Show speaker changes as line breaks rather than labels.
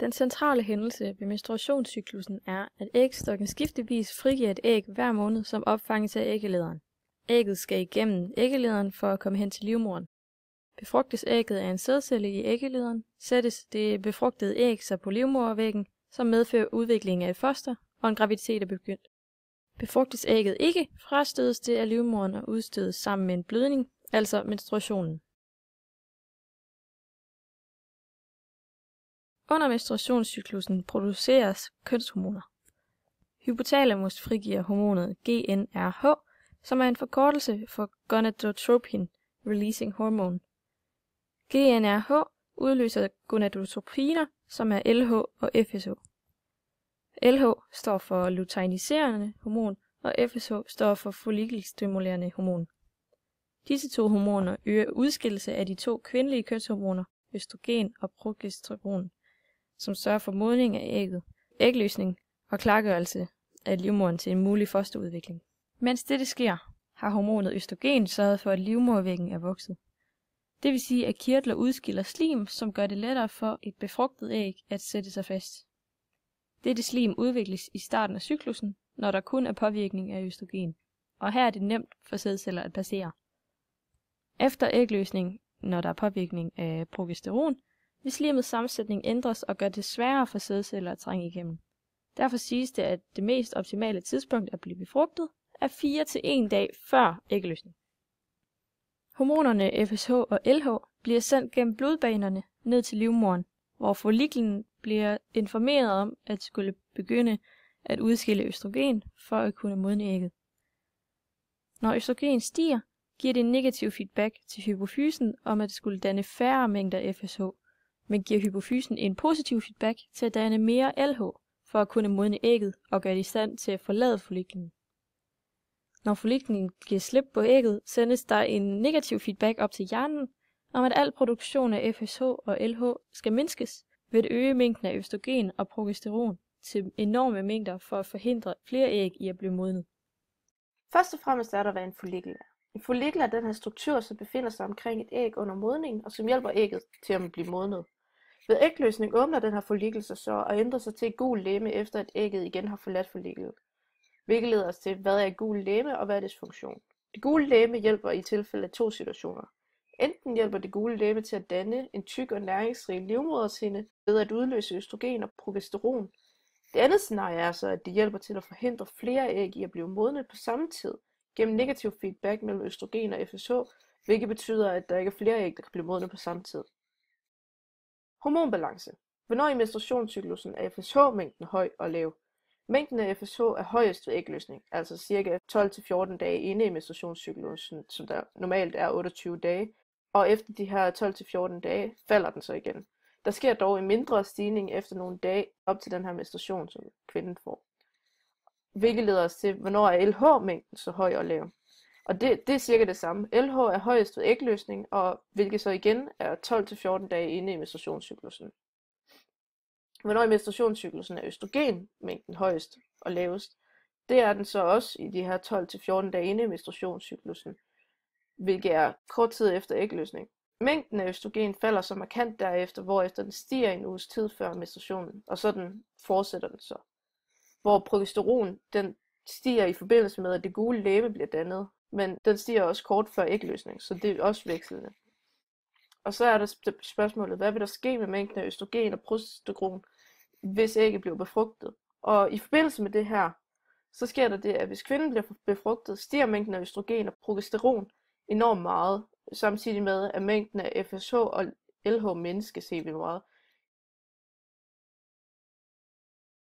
Den centrale hændelse ved menstruationscyklusen er, at ægstokken skiftevis frigiver et æg hver måned, som opfanges af æggelederen. Ægget skal igennem æggelederen for at komme hen til livmoderen. Befrugtes ægget af en sædcelle i æggelederen, sættes det befrugtede æg sig på livmodervæggen, som medfører udvikling af et foster, og en graviditet er begyndt. Befrugtes ægget ikke, frastødes det af livmoderen og udstødes sammen med en blødning, altså menstruationen. Under menstruationscyklusen produceres kønshormoner. Hypotalamus frigiver hormonet GnRH, som er en forkortelse for gonadotropin releasing hormone. GnRH udløser gonadotropiner, som er LH og FSH. LH står for luteiniserende hormon, og FSH står for follikelstimulerende hormon. Disse to hormoner øger udskillelse af de to kvindelige kønshormoner, østrogen og progesteron, som sørger for modning af ægget, ægløsning og klargørelse af livmoderen til en mulig fosterudvikling. Mens dette sker, har hormonet østrogen sørget for, at livmodervæggen er vokset. Det vil sige, at kirtler udskiller slim, som gør det lettere for et befrugtet æg at sætte sig fast. Dette slim udvikles i starten af cyklusen, når der kun er påvirkning af østrogen, og her er det nemt for sædceller at passere. Efter ægløsning, når der er påvirkning af progesteron, vil slimets sammensætning ændres og gør det sværere for sædceller at trænge igennem. Derfor siges det, at det mest optimale tidspunkt at blive befrugtet er 4 til 1 dag før ægløsning. Hormonerne FSH og LH bliver sendt gennem blodbanerne ned til livmoderen, hvor folliklen bliver informeret om at skulle begynde at udskille østrogen for at kunne modne ægget. Når østrogen stiger, giver det en negativ feedback til hypofysen om at skulle danne færre mængder FSH, men giver hypofysen en positiv feedback til at danne mere LH for at kunne modne ægget og gøre det i stand til at forlade folliklen. Når folliklen giver slip på ægget, sendes der en negativ feedback op til hjernen om at al produktion af FSH og LH skal mindskes ved at øge mængden af østrogen og progesteron til enorme mængder for at forhindre flere æg i at blive modnet.
Først og fremmest er der, hvad en follikel er. En follikel er den her struktur, som befinder sig omkring et æg under modningen, og som hjælper ægget til at blive modnet. Ved ægløsning åbner den her follikel sig så og ændrer sig til et gult legeme, efter at ægget igen har forladt follikelen. Hvilket leder os til, hvad er et gult legeme og hvad er dets funktion. Det gule legeme hjælper i tilfælde af 2 situationer. Enten hjælper det gule legeme til at danne en tyk og næringsrig livmodershinde ved at udløse østrogen og progesteron. Det andet scenarie er så, at det hjælper til at forhindre flere æg i at blive modnet på samme tid, gennem negativ feedback mellem østrogen og FSH, hvilket betyder, at der ikke er flere æg, der kan blive modnet på samme tid. Hormonbalance. Hvornår i menstruationscyklusen er FSH-mængden høj og lav? Mængden af FSH er højest ved ægløsning, altså ca. 12-14 dage inde i menstruationscyklusen, som der normalt er 28 dage, og efter de her 12-14 dage falder den så igen. Der sker dog en mindre stigning efter nogle dage op til den her menstruation, som kvinden får. Hvilket leder os til, hvornår er LH-mængden så høj og lav. Og det er cirka det samme. LH er højest ved ægløsning, og hvilket så igen er 12-14 dage inde i menstruationscyklusen. Hvornår i menstruationscyklusen er østrogenmængden højest og lavest. Det er den så også i de her 12-14 dage inde i menstruationscyklusen, hvilket er kort tid efter ægløsning. Mængden af østrogen falder så markant derefter, hvorefter den stiger en uges tid før menstruationen, og sådan fortsætter den så. Hvor progesteron, den stiger i forbindelse med, at det gule legeme bliver dannet, men den stiger også kort før ægløsning, så det er også vekslende. Og så er der spørgsmålet, hvad vil der ske med mængden af østrogen og progesteron, hvis ægget bliver befrugtet? Og i forbindelse med det her, så sker der det, at hvis kvinden bliver befrugtet, stiger mængden af østrogen og progesteron enormt meget, samtidig med, at mængden af FSH og LH mindskes helt vildt meget.